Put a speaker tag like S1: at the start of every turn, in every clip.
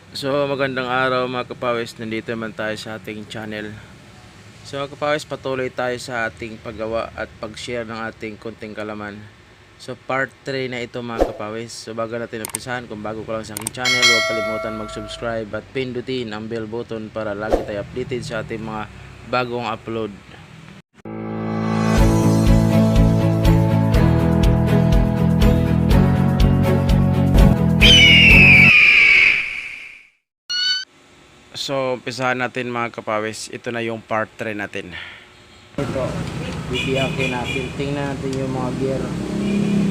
S1: So magandang araw mga kapawis, nandito naman tayo sa ating channel. So mga kapawis, patuloy tayo sa ating paggawa at pag-share ng ating konting kalaman. So part 3 na ito mga kapawis. So bago natin umpisahan, kung bago ka lang sa aking channel, huwag kalimutan mag-subscribe at pindutin ang bell button para lagi tayo updated sa ating mga bagong upload. So umpisahan natin mga kapawis, ito na yung part 3 natin. Ito, bibiyakin natin, tingnan natin yung mga gear,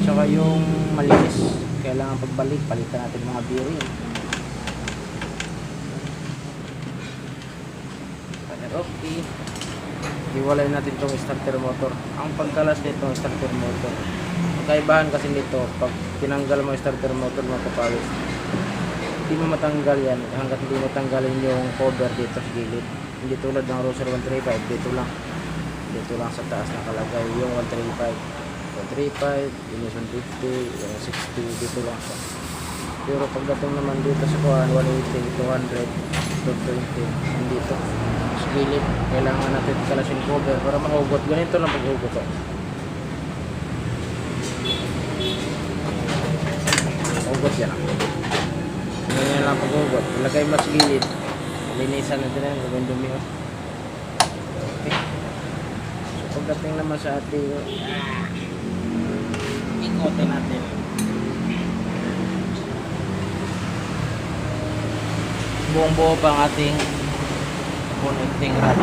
S1: tsaka yung malinis, kailangan pagbalik, palitan natin mga bearing. Okay, hiwalay natin itong starter motor. Ang pagkalas nito starter motor, kaibahan kasi nito, pag tinanggal mo yung starter motor mga kapawis, hindi mo matanggal yan hanggat hindi mo tanggalin yung cover dito sa gilid. Hindi tulad ng Roser 135, dito lang sa taas nakalagay yung 135, 135, yung 150, yung 60, dito lang siya. Pero pagdating naman dito sa kuhan, 180, 200, 220, dito sa gilid, kailangan natin kalasin cover para mahugot. Ganito lang paghugot to. Hugot yan ako. Ganyan lang paghugot. Ilagay mas gilid. Linisan natin yan. Gawin dumi. Okay. So pagdating naman sa ating ikotin natin. Buong buo pa ang ating connecting rod.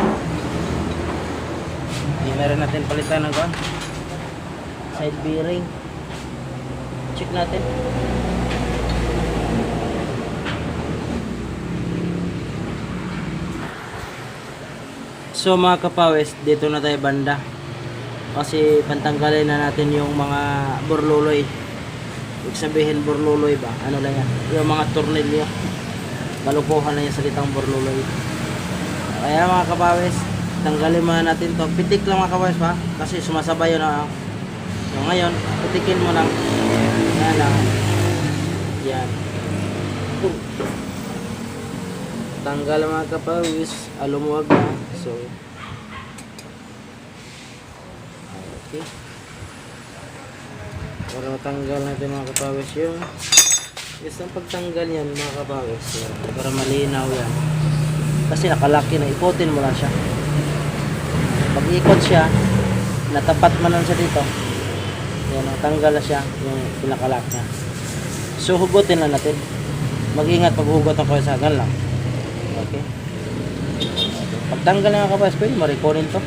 S1: Hindi na rin natin palitan ng side bearing. Check natin. So mga kapawis, dito na tayo banda. Kasi pantanggalin na natin yung mga burluloy. Ibig sabihin burluloy ba? Ano lang yan? Yung mga tornilyo. Kalukuhan na yung salitang burluloy. Kaya mga kapawis, tanggalin muna natin to. Pitik lang mga kapawis pa. Kasi sumasabay yun na. So ngayon, pitikin mo lang. Yan lang. Yan. Tanggal mga kapawis. Alumuwag na. So okay, para matanggal natin mga kapawis yung isang pagtanggal yan mga kapawis, para malinaw yan kasi nakalaki na, ikutin mo lang siya. Pag ikot siya, natapat man lang siya dito, yan, natanggal na siya yung pinakalak niya. So hugutin lang natin, mag-ingat pag hugot ang kawasagan lang. Okay, pagtanggal ng kapawis, pwede mo rin kunin to,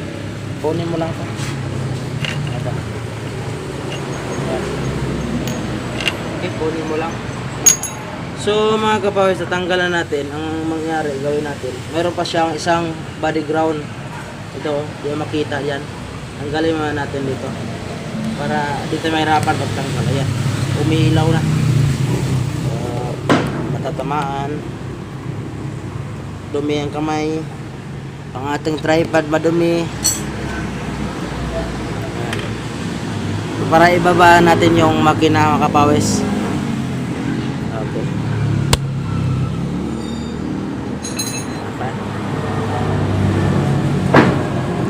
S1: kunin mo lang to. Okay, kunin mo lang. So mga kapawis, tatanggalan natin. Ang mangyari, gawin natin, meron pa siyang isang body ground. Ito, di makita yan. Tanggalin mo natin dito para dito may hirapan pagtanggal. Ayan, umiilaw na. Matatamaan. Dumi ang kamay. Ang ating tripod madumi. Para ibaba natin yung makina mga kapawis. Okay.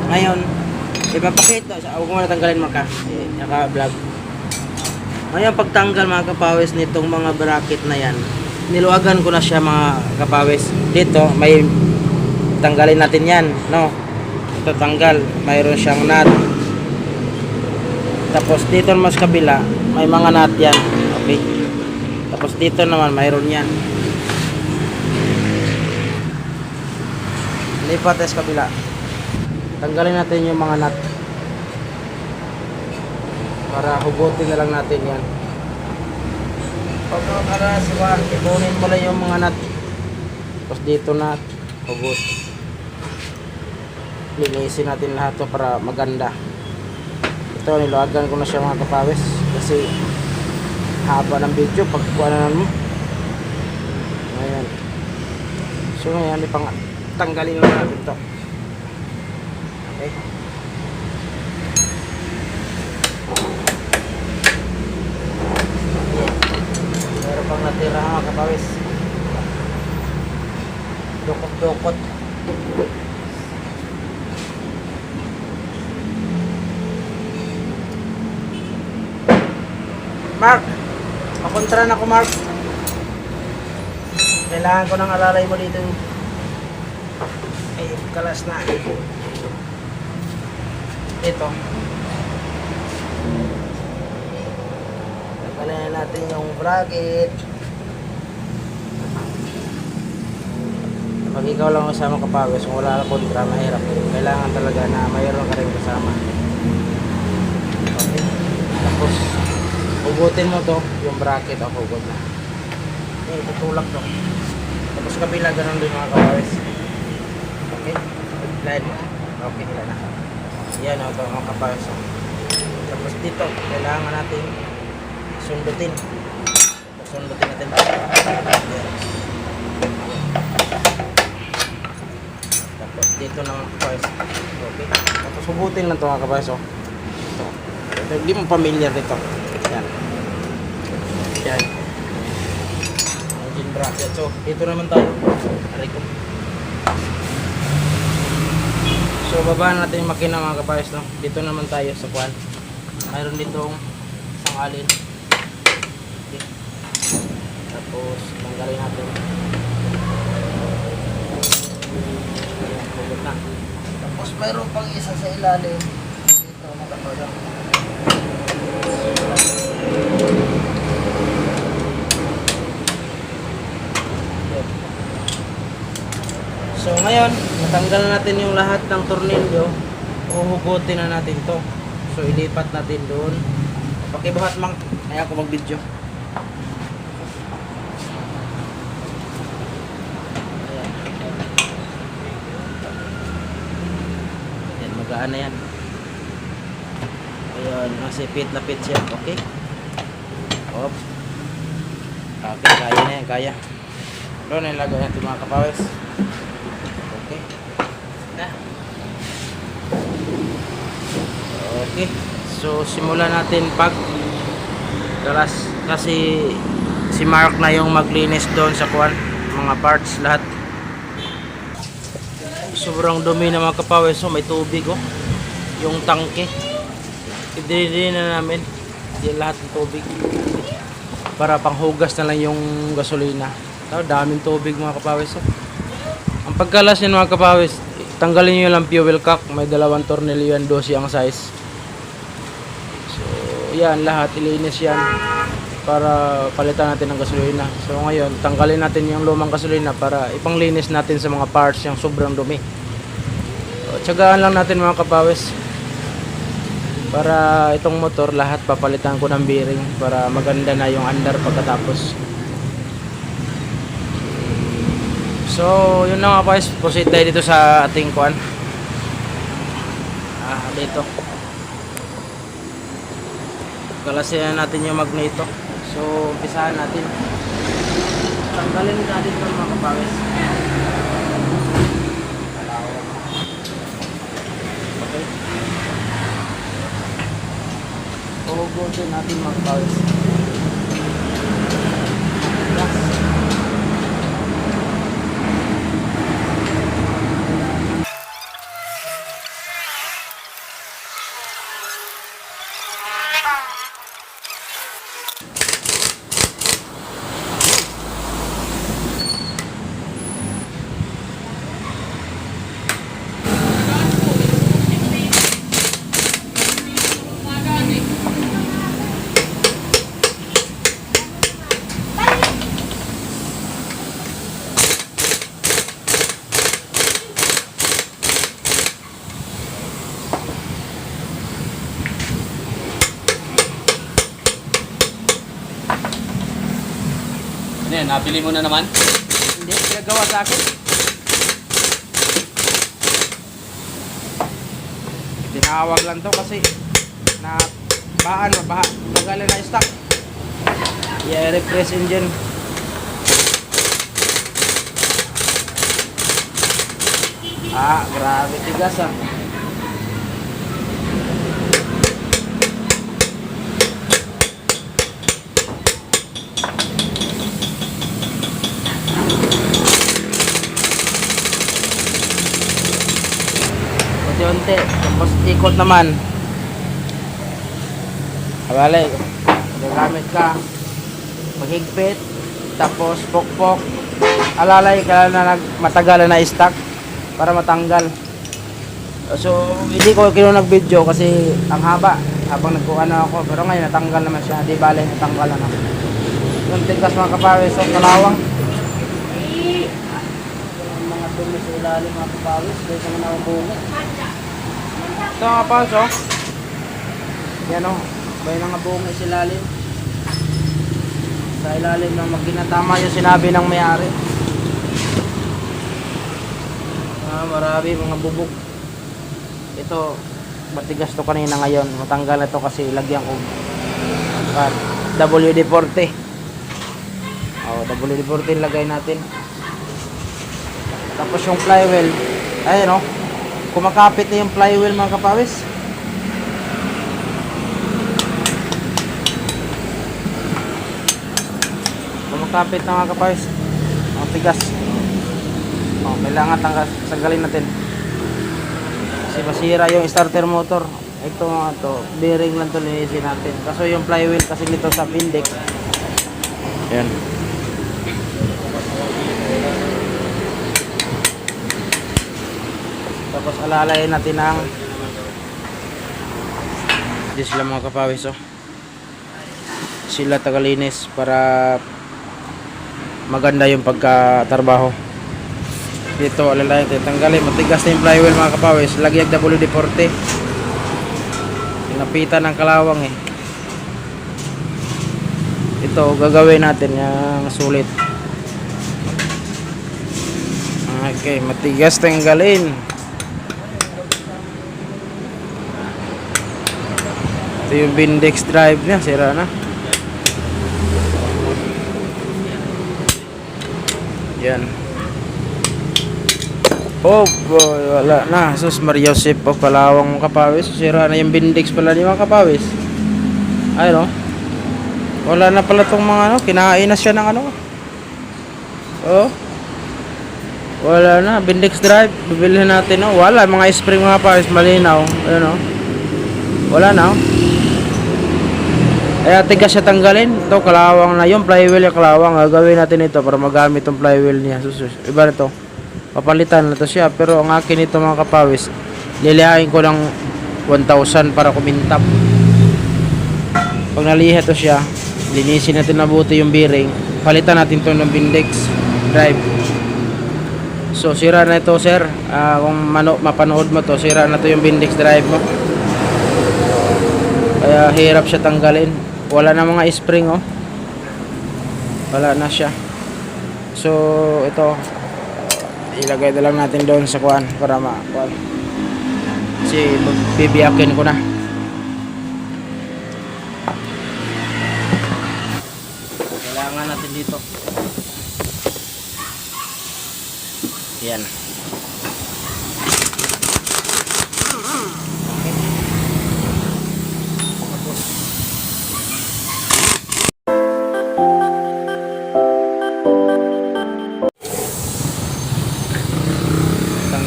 S1: Ngayon, ipapakita. Huwag mo natanggalin maka. Naka-vlog. Ngayon, pagtanggal mga kapawis nitong mga bracket na yan, niluwagan ko na siya mga kapawis. Dito, may tanggalin natin yan. No? Ito tanggal. Mayroon siyang nut. Tapos dito naman sa kabila, may mga nut yan. Okay. Tapos dito naman, mayroon yan. Lipat sa kabila. Tanggalin natin yung mga nut. Para hugutin na lang natin yan. Pag para siwa, ipunin mo lang yung mga nut. Tapos dito nut, hugot. Linisin natin lahat to para maganda. Ito, niluwagan ko na siya mga kapawis kasi haba ng video pag kuhanan mo. Ayan. So ngayon, tanggalin na natin ito. Okay. Meron pang natira mga kapawis. Dukot-dukot. Mark! Pakontra na ko, Mark. Kailangan ko ng alalay mo dito. Ay, kalas na. Ito. Tanggalin natin yung bracket. Pag ikaw lang kasama kapagos, kung wala ka kontra, mahirap. Kailangan talaga na mayroon ka rin kasama. Okay. Tapos, hugutin mo to, yung bracket o hugot na. Okay, tutulak to. Tapos kabila, ganun din mga kapagos. Okay. Slide mo. Okay, hila na. Yan o, ito mga kapagos. Tapos dito, kailangan natin sundutin. Sundutin natin. Tapos dito na mga kapagos. Okay. Tapos hugutin lang ito mga kapagos. Ito. Hindi mo familiar dito. Yan. Yan. Engine bracket. So, dito naman tayo. Aray ko. So, babaan natin yung makina mga kapayos, no? Dito naman tayo sa kuwan. Mayroon ditong isang alin. Okay. Tapos, tanggalin natin. Ayan, hugot na. Tapos, mayroon pang isa sa ilalim. Dito, mga kapayos. So ngayon, natanggal natin yung lahat ng tornilyo. Uhugutin na natin to. So ilipat natin doon. Pakibuhat mang, kaya ako mag-video. Ayan. Ayan, magaan na yan. Ayan, masipit na pit siya. Okay. Op. Okay, kaya na yan, kaya. Doon na ilagay natin mga kapawis. Okay. Okay. So simulan natin pag galas kasi si Mark na yung maglinis doon sa kuwan, mga parts lahat. Sobrang dumi na mga kapawis. So may tubig oh. Yung tangke. Idinihin na namin yung lahat ng tubig para panghugas na lang yung gasolina. Daming tubig mga kapawis. Ang pagkalas niyan mga kapawis, tanggalin nyo lang fuel cock. May dalawang tornilyo yan, 12 ang size. So yan, lahat ilinis yan para palitan natin ng gasolina. So ngayon, tanggalin natin yung lumang gasolina para ipanglinis natin sa mga parts yung sobrang dumi. So, tsagaan lang natin mga kapawis para itong motor lahat papalitan ko ng bearing para maganda na yung andar pagkatapos. So yun na nga guys, proceed tayo dito sa ating kuan. Dito kalasin natin yung magneto. So umpisahan natin, tanggalin natin ito mga kapawis. Okay, hugutin natin mga kapawis.
S2: Ano yan, nabili mo na naman?
S1: Hindi, pinagawa sa akin. Tinawag lang to kasi na baan, mabaha. Magaling na stock. Yeah, refresh engine. Grabe tigas ah. konti. Tapos ikot naman. Bale, gagamit ka. Maghigpit. Tapos pokpok. Alalay ka na matagalan na stock para matanggal. So, hindi ko nag-video kasi ang haba habang nagkuano ako. Pero ngayon natanggal naman siya. Di bale, natanggal na naman. Yung tigas mga kapawis, so kalawang. Mga dumi sa ilalim mga kapawis. Dahil sa mga bunga. Ito mga kapawis, oh. Yan, oh. Bay mga bunga sa ilalim. Sa ilalim ng magkinatama yung sinabi ng may-ari. Marami mga bubog. Ito, matigas to kanina ngayon. Matanggal na to kasi lagyan ko WD-40. WD-40 lagay natin. Tapos yung flywheel, ayun o, kumakapit na yung flywheel mga kapawis. Kumakapit na mga kapawis. Ang tigas. Kailangan tanggalin natin. Kasi masira yung starter motor. Ito mga to, bearing lang to linisin natin. Kaso yung flywheel kasi nito sa index. Ayan. Tapos alalayin natin ang hindi sila mga kapawis, oh. Sila tagalinis para maganda yung pagkatrabaho. Dito alalayin, tanggalin. Matigas na yung flywheel mga kapawis. Lagyan WD-40. Pinapitan ng kalawang eh. Ito gagawin natin yung sulit. Okay, matigas tanggalin. Ito yung Bindex drive niya, sira na. Yan. Oh boy, wala na. Sus Maria Josep o kalawang kapawis. Sira na yung Bindex pala ni mga kapawis. Ayun, oh. Wala na pala tong mga ano, kinain na siya ng ano. Oh. Wala na, Bindex drive, bibilhin natin, oh. Wala, mga spring mga kapawis, malinaw. Ayun, oh. Wala na, oh. Kaya tigas siya tanggalin. Ito, kalawang na yung flywheel yung kalawang. Gagawin natin ito para magamit yung flywheel niya. Sus, iba na to. Papalitan na to siya. Pero ang akin ito mga kapawis, lilihain ko ng 1,000 para kumintap. Pag naliha to siya, linisin natin mabuti yung bearing. Palitan natin to ng Bindex drive. So sira na ito sir. Kung mapanood mo to, sira na to yung Bindex drive mo. Kaya hirap siya tanggalin. Wala na mga spring, oh. Wala na siya. So ito, ilagay na lang natin doon sa kuan para ma-kuan. Kasi bibiyakin ko na. Kailangan natin dito. Yan.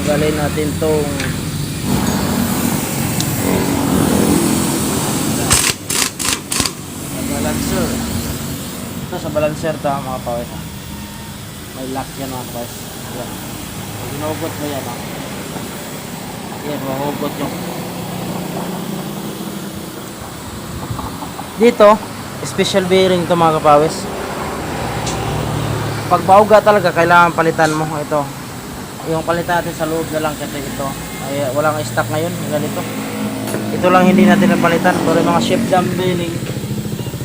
S1: Tanggalin natin tong balancer. Ito sa balancer to mga kapawis, ha. May lock yan mga kapawis. Yan. Pag hinugot mo yan, ha. Yan, mahugot yung dito, special bearing to mga kapawis. Pag bauga talaga, kailangan palitan mo ito. Yung palitan natin sa loob na lang kasi ito ay walang stock ngayon ganito. Ito lang hindi natin napalitan, pero yung mga shape dam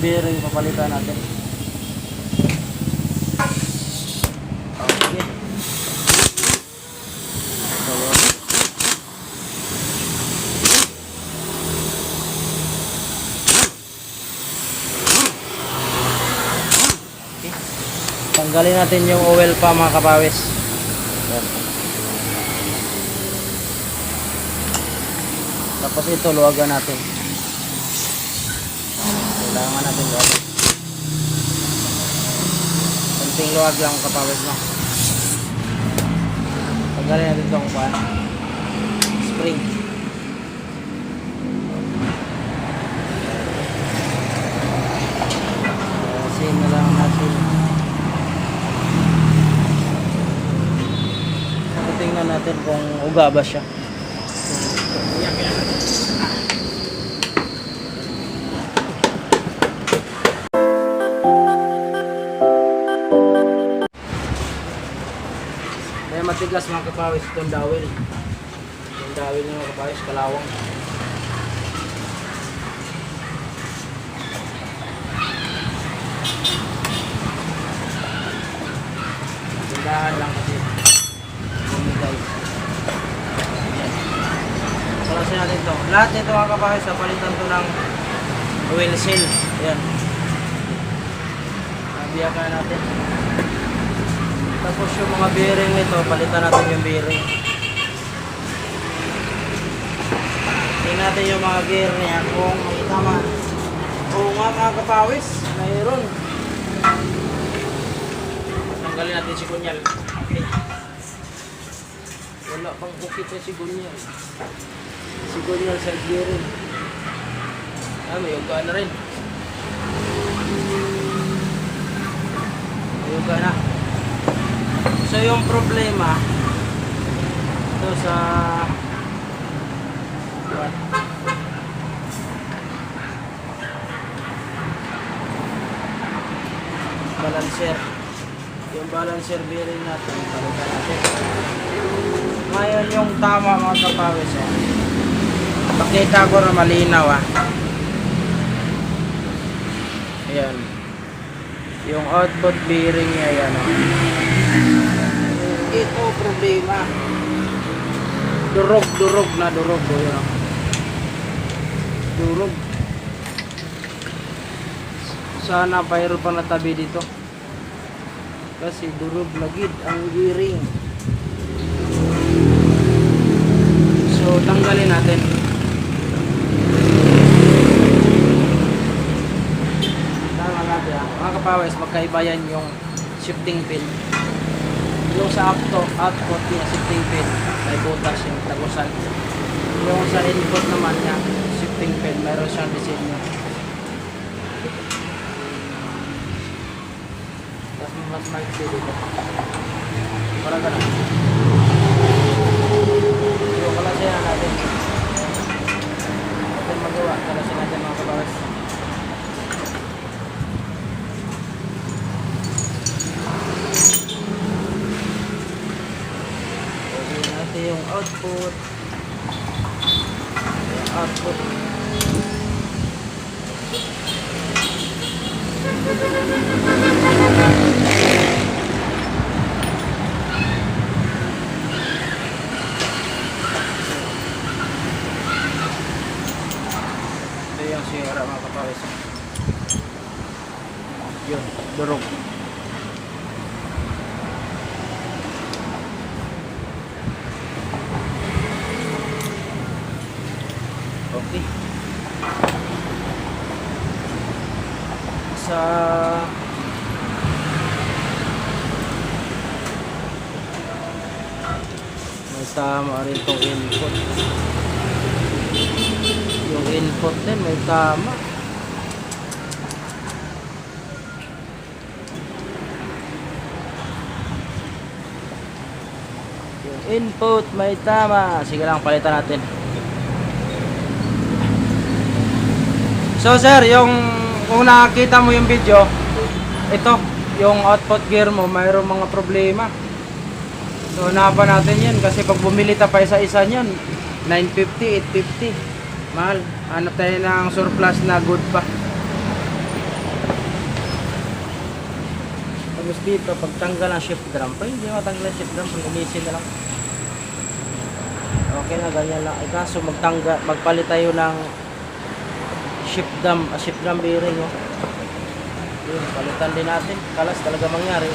S1: bearing papalitan natin. Okay. So, okay. Tanggalin natin yung oil pa mga kapawis. Yan. Tapos ito, luwagan natin. Kailangan natin luwagan. Konting luwag lang kapawis mo. Tanggalin natin itong spring. Linisin na lang natin. So, tingnan natin kung uga ba siya. Kaya matigas mga kapawis itong dawil. Yung dawil ng mga kapawis, kalawang. Tindahan lang kasi bumigay. Salasin natin ito. Lahat nito mga kapawis, palitan ito ng oil seal. Ayan. Biyakan natin. Tapos yung mga bearing nito, palitan natin yung bearing. Tingnan natin yung mga gear niya kung may tama. Oo nga mga kapawis, mayroon. Tanggalin natin si Gunyal. Okay. Wala pang okay pa si Gunyal. Si Gunyal sa bearing. May uga na rin. May uga na. So yung problema ito sa balancer. Yung balancer bearing natin, palitan natin. Ngayon yung tama mga kapawis. Pakita ko na malinaw Ayan. Yung output bearing niya yan Ito problema. Durog yun. Durog. Sana mayroon pa na tabi dito. Kasi durog lagid ang bearing. So tanggalin natin. Tama natin mga kapawis, magkaiba yan yung shifting pin. Yung sa output yung shifting pin may butas yung tagusan. Yung sa input naman niya shifting pin mayroon siyang disenyo. Tapos mas maiksi dito para ganun. Yung kalasihan natin magawa kalasihan natin mga kabawas. Yung output ito yung sira mga kapawis. Yun, durog. Okay. Sa may tama rin itong input. Yung input din may tama. Yung input may tama. Sige lang, palitan natin. So sir, kung nakakita mo yung video, ito, yung output gear mo, mayroong mga problema. So hanapan natin yan kasi pag bumili ta pa isa-isa niyan, 950, 850. Mahal. Hanap tayo ng surplus na good pa. Tapos dito, pagtanggal ng shift drum, hindi matanggal ang shift drum, linisin na lang. Okay na, ganyan lang. Ay kaso magpalit tayo ng shift drum bearing Yun, palitan din natin. Kalas talaga mangyari.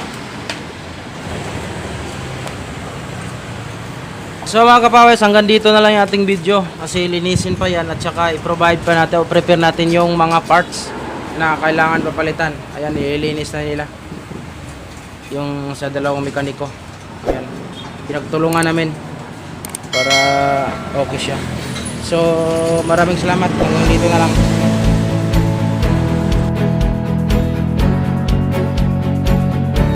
S1: So mga kapawis, hanggang dito na lang yung ating video. Kasi linisin pa yan at saka i-provide pa natin o prepare natin yung mga parts na kailangan papalitan. Ayan, ililinis na nila. Yung sa dalawang mekaniko. Ayan, pinagtulungan namin para okay siya. So maraming salamat. Hanggang dito na lang.